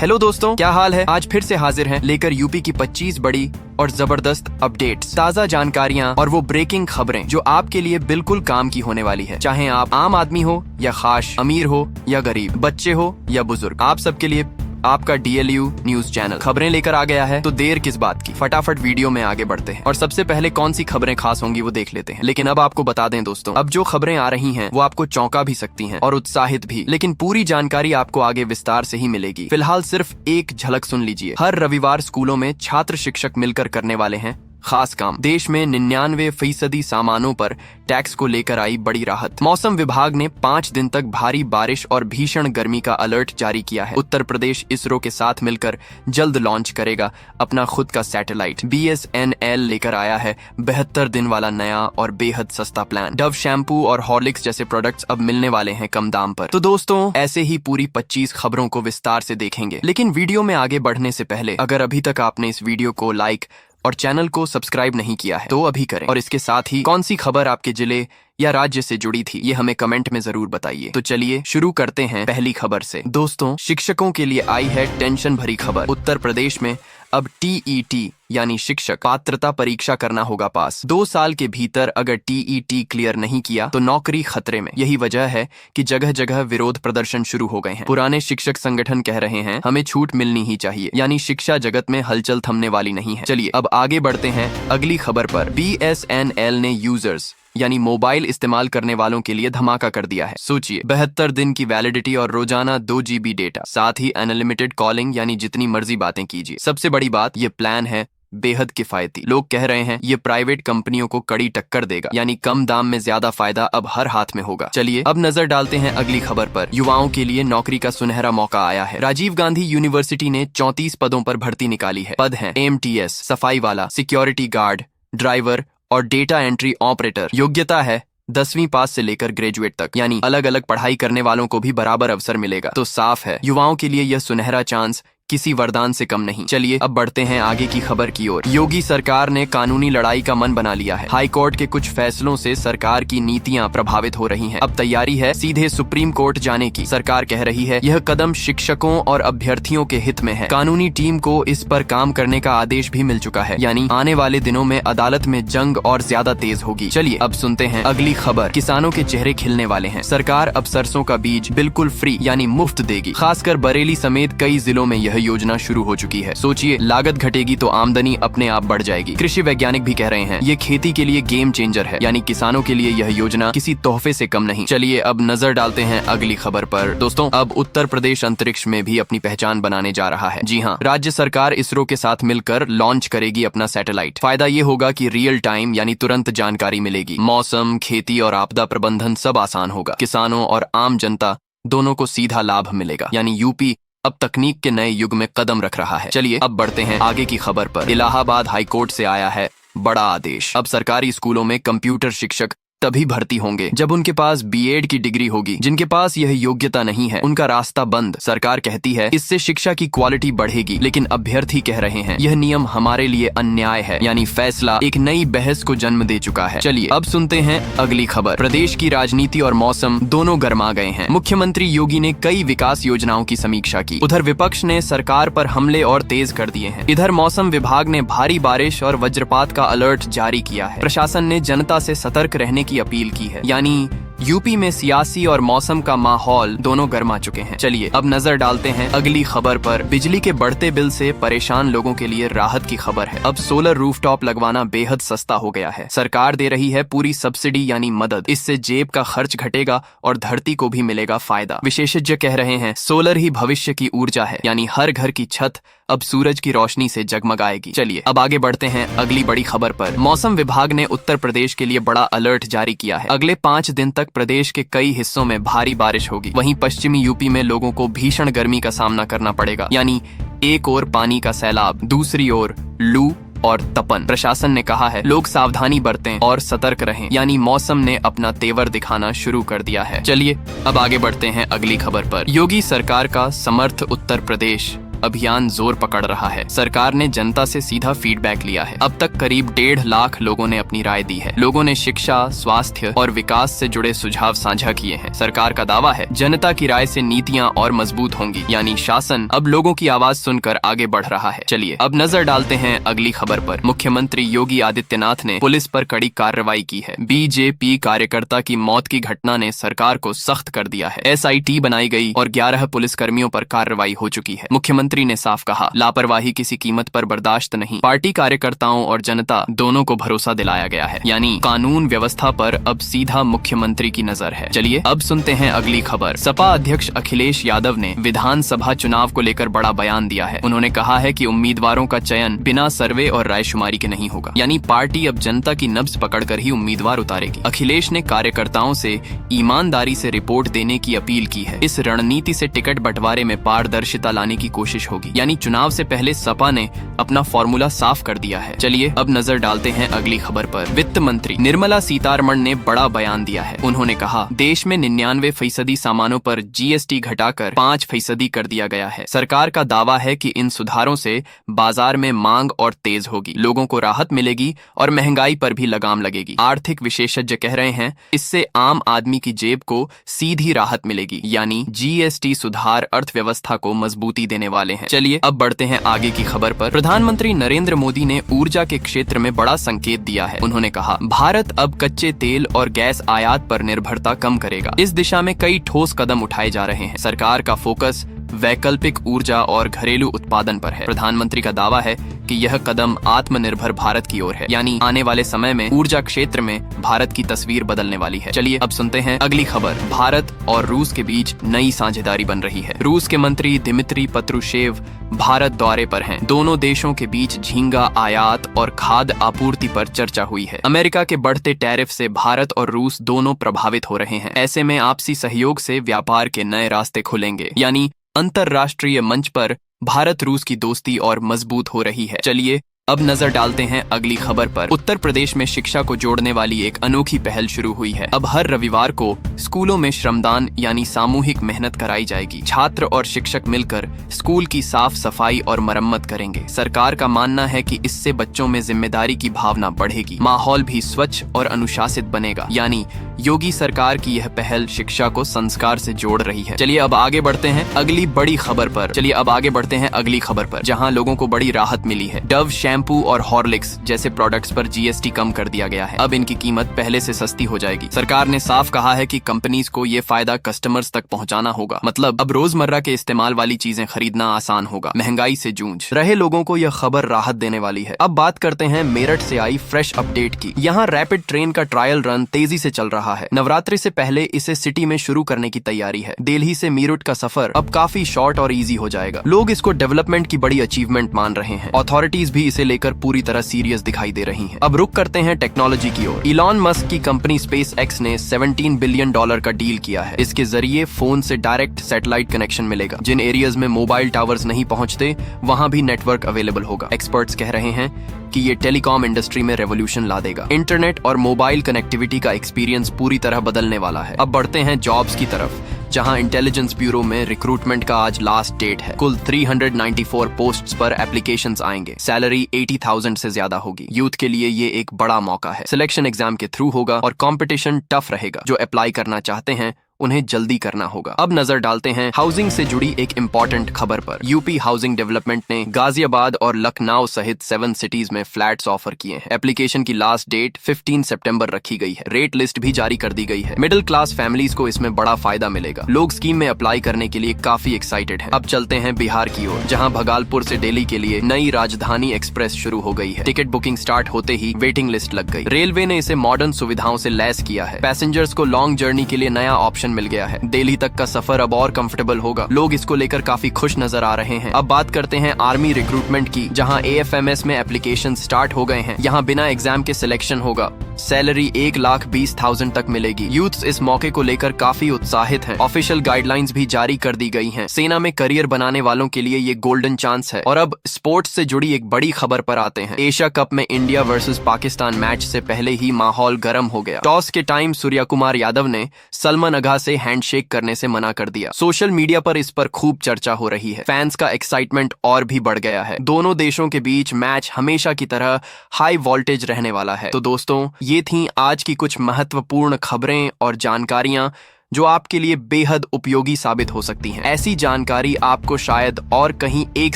Hello दोस्तों, क्या हाल है। आज फिर से हाजिर हैं लेकर यूपी की 25 बड़ी और जबरदस्त अपडेट्स, ताज़ा जानकारियां और वो ब्रेकिंग खबरें जो आपके लिए बिल्कुल काम की होने वाली है। चाहे आप आम आदमी हो या खास, अमीर हो या गरीब, बच्चे हो या बुजुर्ग, आप सबके लिए आपका DLU न्यूज चैनल खबरें लेकर आ गया है। तो देर किस बात की, फटाफट वीडियो में आगे बढ़ते हैं और सबसे पहले कौन सी खबरें खास होंगी वो देख लेते हैं। लेकिन अब आपको बता दें दोस्तों, अब जो खबरें आ रही हैं वो आपको चौंका भी सकती हैं और उत्साहित भी, लेकिन पूरी जानकारी आपको आगे विस्तार से ही मिलेगी। फिलहाल सिर्फ एक झलक सुन लीजिए। हर रविवार स्कूलों में छात्र शिक्षक मिलकर करने वाले हैं खास काम। देश में 99% सामानों पर टैक्स को लेकर आई बड़ी राहत। मौसम विभाग ने 5 दिन तक भारी बारिश और भीषण गर्मी का अलर्ट जारी किया है। उत्तर प्रदेश इसरो के साथ मिलकर जल्द लॉन्च करेगा अपना खुद का सैटेलाइट। BSNL लेकर आया है 72 दिन वाला नया और बेहद सस्ता प्लान। डव शैम्पू और हॉर्लिक्स जैसे प्रोडक्ट्स अब मिलने वाले हैं कम दाम पर। तो दोस्तों, ऐसे ही पूरी 25 खबरों को विस्तार से देखेंगे। लेकिन वीडियो में आगे बढ़ने से पहले अगर अभी तक आपने इस वीडियो को लाइक और चैनल को सब्सक्राइब नहीं किया है तो अभी करें। और इसके साथ ही कौन सी खबर आपके जिले या राज्य से जुड़ी थी ये हमें कमेंट में जरूर बताइए। तो चलिए शुरू करते हैं पहली खबर से। दोस्तों, शिक्षकों के लिए आई है टेंशन भरी खबर। उत्तर प्रदेश में अब TET यानी शिक्षक पात्रता परीक्षा करना होगा पास। 2 साल के भीतर अगर TET क्लियर नहीं किया तो नौकरी खतरे में। यही वजह है कि जगह जगह विरोध प्रदर्शन शुरू हो गए हैं। पुराने शिक्षक संगठन कह रहे हैं हमें छूट मिलनी ही चाहिए, यानी शिक्षा जगत में हलचल थमने वाली नहीं है। चलिए अब आगे बढ़ते हैं अगली खबर पर। BSNL ने यूजर्स यानी मोबाइल इस्तेमाल करने वालों के लिए धमाका कर दिया है। सोचिए, 72 दिन की वैलिडिटी और रोजाना 2 GB डेटा, साथ ही अनलिमिटेड कॉलिंग यानी जितनी मर्जी बातें कीजिए। सबसे बड़ी बात, ये प्लान है बेहद किफायती। लोग कह रहे हैं ये प्राइवेट कंपनियों को कड़ी टक्कर देगा, यानी कम दाम में ज्यादा फायदा अब हर हाथ में होगा। चलिए अब नजर डालते हैं अगली खबर पर। युवाओं के लिए नौकरी का सुनहरा मौका आया है। राजीव गांधी यूनिवर्सिटी ने 34 पदों पर भर्ती निकाली है। पद हैं AMTS सफाई वाला, सिक्योरिटी गार्ड, ड्राइवर और डेटा एंट्री ऑपरेटर। योग्यता है 10वीं पास से लेकर ग्रेजुएट तक, यानी अलग अलग पढ़ाई करने वालों को भी बराबर अवसर मिलेगा। तो साफ है युवाओं के लिए यह सुनहरा चांस किसी वरदान से कम नहीं। चलिए अब बढ़ते हैं आगे की खबर की ओर। योगी सरकार ने कानूनी लड़ाई का मन बना लिया है। हाई कोर्ट के कुछ फैसलों से सरकार की नीतियां प्रभावित हो रही हैं। अब तैयारी है सीधे सुप्रीम कोर्ट जाने की। सरकार कह रही है यह कदम शिक्षकों और अभ्यर्थियों के हित में है। कानूनी टीम को इस पर काम करने का आदेश भी मिल चुका है, यानी आने वाले दिनों में अदालत में जंग और ज्यादा तेज होगी। चलिए अब सुनते हैं अगली खबर। किसानों के चेहरे खिलने वाले हैं। सरकार अब सरसों का बीज बिल्कुल फ्री यानी मुफ्त देगी। खासकर बरेली समेत कई जिलों में यह योजना शुरू हो चुकी है। सोचिए, लागत घटेगी तो आमदनी अपने आप बढ़ जाएगी। कृषि वैज्ञानिक भी कह रहे हैं ये खेती के लिए गेम चेंजर है, यानी किसानों के लिए यह योजना किसी तोहफे से कम नहीं। चलिए अब नजर डालते हैं अगली खबर पर। दोस्तों, अब उत्तर प्रदेश अंतरिक्ष में भी अपनी पहचान बनाने जा रहा है। जी हाँ, राज्य सरकार इसरो के साथ मिलकर लॉन्च करेगी अपना सैटेलाइट। फायदा ये होगा कि रियल टाइम यानी तुरंत जानकारी मिलेगी। मौसम, खेती और आपदा प्रबंधन सब आसान होगा। किसानों और आम जनता दोनों को सीधा लाभ मिलेगा, यानी यूपी अब तकनीक के नए युग में कदम रख रहा है। चलिए अब बढ़ते हैं आगे की खबर पर। इलाहाबाद हाईकोर्ट से आया है बड़ा आदेश। अब सरकारी स्कूलों में कंप्यूटर शिक्षक तभी भर्ती होंगे जब उनके पास B.Ed की डिग्री होगी। जिनके पास यह योग्यता नहीं है उनका रास्ता बंद। सरकार कहती है इससे शिक्षा की क्वालिटी बढ़ेगी, लेकिन अभ्यर्थी कह रहे हैं यह नियम हमारे लिए अन्याय है, यानी फैसला एक नई बहस को जन्म दे चुका है। चलिए अब सुनते हैं अगली खबर। प्रदेश की राजनीति और मौसम दोनों गर्मा गए हैं। मुख्यमंत्री योगी ने कई विकास योजनाओं की समीक्षा की। उधर विपक्ष ने सरकार पर हमले और तेज कर दिए हैं। इधर मौसम विभाग ने भारी बारिश और वज्रपात का अलर्ट जारी किया है। प्रशासन ने जनता से सतर्क रहने की अपील की है, यानी यूपी में सियासी और मौसम का माहौल दोनों गर्मा चुके हैं। चलिए अब नजर डालते हैं अगली खबर पर। बिजली के बढ़ते बिल से परेशान लोगों के लिए राहत की खबर है। अब सोलर रूफटॉप लगवाना बेहद सस्ता हो गया है। सरकार दे रही है पूरी सब्सिडी यानी मदद। इससे जेब का खर्च घटेगा और धरती को भी मिलेगा फायदा। विशेषज्ञ कह रहे हैं सोलर ही भविष्य की ऊर्जा है, यानी हर घर की छत अब सूरज की रोशनी से जगमगाएगी। चलिए अब आगे बढ़ते हैं अगली बड़ी खबर पर। मौसम विभाग ने उत्तर प्रदेश के लिए बड़ा अलर्ट जारी किया है। अगले 5 दिन तक प्रदेश के कई हिस्सों में भारी बारिश होगी। वहीं पश्चिमी यूपी में लोगों को भीषण गर्मी का सामना करना पड़ेगा, यानी एक ओर पानी का सैलाब, दूसरी ओर लू और तपन। प्रशासन ने कहा है लोग सावधानी बरतें और सतर्क रहें, यानी मौसम ने अपना तेवर दिखाना शुरू कर दिया है। चलिए अब आगे बढ़ते हैं अगली खबर पर। योगी सरकार का समर्थ उत्तर प्रदेश अभियान जोर पकड़ रहा है। सरकार ने जनता से सीधा फीडबैक लिया है। अब तक करीब 1.5 लाख लोगों ने अपनी राय दी है। लोगों ने शिक्षा, स्वास्थ्य और विकास से जुड़े सुझाव साझा किए हैं। सरकार का दावा है जनता की राय से नीतियां और मजबूत होंगी, यानी शासन अब लोगों की आवाज सुनकर आगे बढ़ रहा है। चलिए अब नजर डालते हैं अगली खबर पर। मुख्यमंत्री योगी आदित्यनाथ ने पुलिस पर कड़ी कार्रवाई की है। बीजेपी कार्यकर्ता की मौत की घटना ने सरकार को सख्त कर दिया है। SIT बनाई गई और 11 पुलिस कर्मियों पर कार्रवाई हो चुकी है। मुख्यमंत्री ने साफ कहा, लापरवाही किसी कीमत पर बर्दाश्त नहीं। पार्टी कार्यकर्ताओं और जनता दोनों को भरोसा दिलाया गया है, यानी कानून व्यवस्था पर अब सीधा मुख्यमंत्री की नजर है। चलिए अब सुनते हैं अगली खबर। सपा अध्यक्ष अखिलेश यादव ने विधानसभा चुनाव को लेकर बड़ा बयान दिया है। उन्होंने कहा है कि उम्मीदवारों का चयन बिना सर्वे और रायशुमारी के नहीं होगा, यानी पार्टी अब जनता की नब्ज पकड़कर ही उम्मीदवार उतारेगी। अखिलेश ने कार्यकर्ताओं से ईमानदारी से रिपोर्ट देने की अपील की है। इस रणनीति से टिकट बंटवारे में पारदर्शिता लाने की कोशिश होगी, यानी चुनाव से पहले सपा ने अपना फॉर्मूला साफ कर दिया है। चलिए अब नजर डालते हैं अगली खबर पर। वित्त मंत्री निर्मला सीतारमण ने बड़ा बयान दिया है। उन्होंने कहा, देश में 99% सामानों पर GST घटाकर 5% कर दिया गया है। सरकार का दावा है कि इन सुधारों से बाजार में मांग और तेज होगी, लोगों को राहत मिलेगी और महंगाई पर भी लगाम लगेगी। आर्थिक विशेषज्ञ कह रहे हैं इससे आम आदमी की जेब को सीधी राहत मिलेगी, यानी GST सुधार अर्थव्यवस्था को मजबूती देने वाले हैं। चलिए अब बढ़ते हैं आगे की खबर पर। प्रधानमंत्री नरेंद्र मोदी ने ऊर्जा के क्षेत्र में बड़ा संकेत दिया है। उन्होंने कहा, भारत अब कच्चे तेल और गैस आयात पर निर्भरता कम करेगा। इस दिशा में कई ठोस कदम उठाए जा रहे हैं। सरकार का फोकस वैकल्पिक ऊर्जा और घरेलू उत्पादन पर है। प्रधानमंत्री का दावा है कि यह कदम आत्मनिर्भर भारत की ओर है, यानी आने वाले समय में ऊर्जा क्षेत्र में भारत की तस्वीर बदलने वाली है। चलिए अब सुनते हैं अगली खबर। भारत और रूस के बीच नई साझेदारी बन रही है। रूस के मंत्री दिमित्री पत्रुशेव भारत दौरे पर हैं। दोनों देशों के बीच झींगा आयात और खाद्य आपूर्ति पर चर्चा हुई है। अमेरिका के बढ़ते टैरिफ से भारत और रूस दोनों प्रभावित हो रहे हैं। ऐसे में आपसी सहयोग से व्यापार के नए रास्ते खुलेंगे, यानी अंतर्राष्ट्रीय मंच पर भारत रूस की दोस्ती और मजबूत हो रही है। चलिए अब नजर डालते हैं अगली खबर पर। उत्तर प्रदेश में शिक्षा को जोड़ने वाली एक अनोखी पहल शुरू हुई है। अब हर रविवार को स्कूलों में श्रमदान यानी सामूहिक मेहनत कराई जाएगी। छात्र और शिक्षक मिलकर स्कूल की साफ सफाई और मरम्मत करेंगे। सरकार का मानना है कि इससे बच्चों में जिम्मेदारी की भावना बढ़ेगी, माहौल भी स्वच्छ और अनुशासित बनेगा, यानी योगी सरकार की यह पहल शिक्षा को संस्कार से जोड़ रही है। चलिए अब आगे बढ़ते हैं अगली बड़ी खबर पर। जहां लोगों को बड़ी राहत मिली है। डव शैम्पू और हॉर्लिक्स जैसे प्रोडक्ट्स पर GST कम कर दिया गया है। अब इनकी कीमत पहले से सस्ती हो जाएगी। सरकार ने साफ कहा है कि कंपनीज को ये फायदा कस्टमर्स तक पहुंचाना होगा। मतलब अब रोजमर्रा के इस्तेमाल वाली चीजें खरीदना आसान होगा। महंगाई से जूझ रहे लोगों को यह खबर राहत देने वाली है। अब बात करते हैं मेरठ से आई फ्रेश अपडेट की। यहाँ रैपिड ट्रेन का ट्रायल रन तेजी से चल रहा है। नवरात्रि से पहले इसे सिटी में शुरू करने की तैयारी है। दिल्ली से मीरठ का सफर अब काफी शॉर्ट और इजी हो जाएगा। लोग इसको डेवलपमेंट की बड़ी अचीवमेंट मान रहे हैं। अथॉरिटीज भी इसे लेकर पूरी तरह सीरियस दिखाई दे रही हैं। अब रुक करते हैं टेक्नोलॉजी की ओर। इलॉन मस्क की कंपनी SpaceX ने $17 बिलियन का डील किया है। इसके जरिए फोन से डायरेक्ट सैटेलाइट कनेक्शन मिलेगा। जिन एरियाज में मोबाइल टावर्स नहीं पहुंचते वहां भी नेटवर्क अवेलेबल होगा। एक्सपर्ट्स कह रहे हैं कि ये टेलीकॉम इंडस्ट्री में रेवोल्यूशन ला देगा। इंटरनेट और मोबाइल कनेक्टिविटी का एक्सपीरियंस पूरी तरह बदलने वाला है। अब बढ़ते हैं जॉब्स की तरफ, जहां इंटेलिजेंस ब्यूरो में रिक्रूटमेंट का आज लास्ट डेट है। कुल 394 पोस्ट्स पर एप्लीकेशंस आएंगे। सैलरी 80,000 से ज्यादा होगी। यूथ के लिए ये एक बड़ा मौका है। सिलेक्शन एग्जाम के थ्रू होगा और कंपटीशन टफ रहेगा। जो अप्लाई करना चाहते हैं उन्हें जल्दी करना होगा। अब नजर डालते हैं हाउसिंग से जुड़ी एक इम्पोर्टेंट खबर पर। यूपी हाउसिंग डेवलपमेंट ने गाजियाबाद और लखनऊ सहित 7 सिटीज में फ्लैट्स ऑफर किए हैं। एप्लीकेशन की लास्ट डेट 15 सितंबर रखी गई है। रेट लिस्ट भी जारी कर दी गई है। मिडिल क्लास फैमिलीज को इसमें बड़ा फायदा मिलेगा। लोग स्कीम में अप्लाई करने के लिए काफी एक्साइटेड हैं। अब चलते हैं बिहार की ओर, जहां भगलपुर से दिल्ली के लिए नई राजधानी एक्सप्रेस शुरू हो गई है। टिकट बुकिंग स्टार्ट होते ही वेटिंग लिस्ट लग गई। रेलवे ने इसे मॉडर्न सुविधाओं से लैस किया है। पैसेंजर्स को लॉन्ग जर्नी के लिए नया ऑप्शन मिल गया है। दिल्ली तक का सफर अब और कंफर्टेबल होगा। लोग इसको लेकर काफी खुश नजर आ रहे हैं। अब बात करते हैं आर्मी रिक्रूटमेंट की, जहां AFMS में एप्लीकेशन स्टार्ट हो गए हैं। यहां बिना एग्जाम के सिलेक्शन होगा। सैलरी 1,20,000 तक मिलेगी। यूथ्स इस मौके को लेकर काफी उत्साहित हैं। ऑफिशियल गाइडलाइंस भी जारी कर दी गई हैं। सेना में करियर बनाने वालों के लिए ये गोल्डन चांस है। और अब स्पोर्ट्स से जुड़ी एक बड़ी खबर पर आते हैं। एशिया कप में इंडिया वर्सेस पाकिस्तान मैच से पहले ही माहौल गर्म हो गया। टॉस के टाइम सूर्या कुमार यादव ने सलमान अगा से हैंडशेक करने से मना कर दिया। सोशल मीडिया पर इस पर खूब चर्चा हो रही है। फैंस का एक्साइटमेंट और भी बढ़ गया है। दोनों देशों के बीच मैच हमेशा की तरह हाई वोल्टेज रहने वाला है। तो दोस्तों, ये थी आज की कुछ महत्वपूर्ण खबरें और जानकारियां जो आपके लिए बेहद उपयोगी साबित हो सकती हैं। ऐसी जानकारी आपको शायद और कहीं एक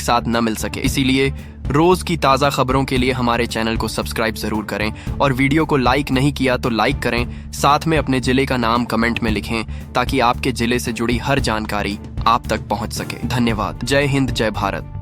साथ न मिल सके, इसीलिए रोज की ताज़ा खबरों के लिए हमारे चैनल को सब्सक्राइब जरूर करें और वीडियो को लाइक नहीं किया तो लाइक करें। साथ में अपने जिले का नाम कमेंट में लिखें ताकि आपके जिले से जुड़ी हर जानकारी आप तक पहुंच सके। धन्यवाद। जय हिंद, जय भारत।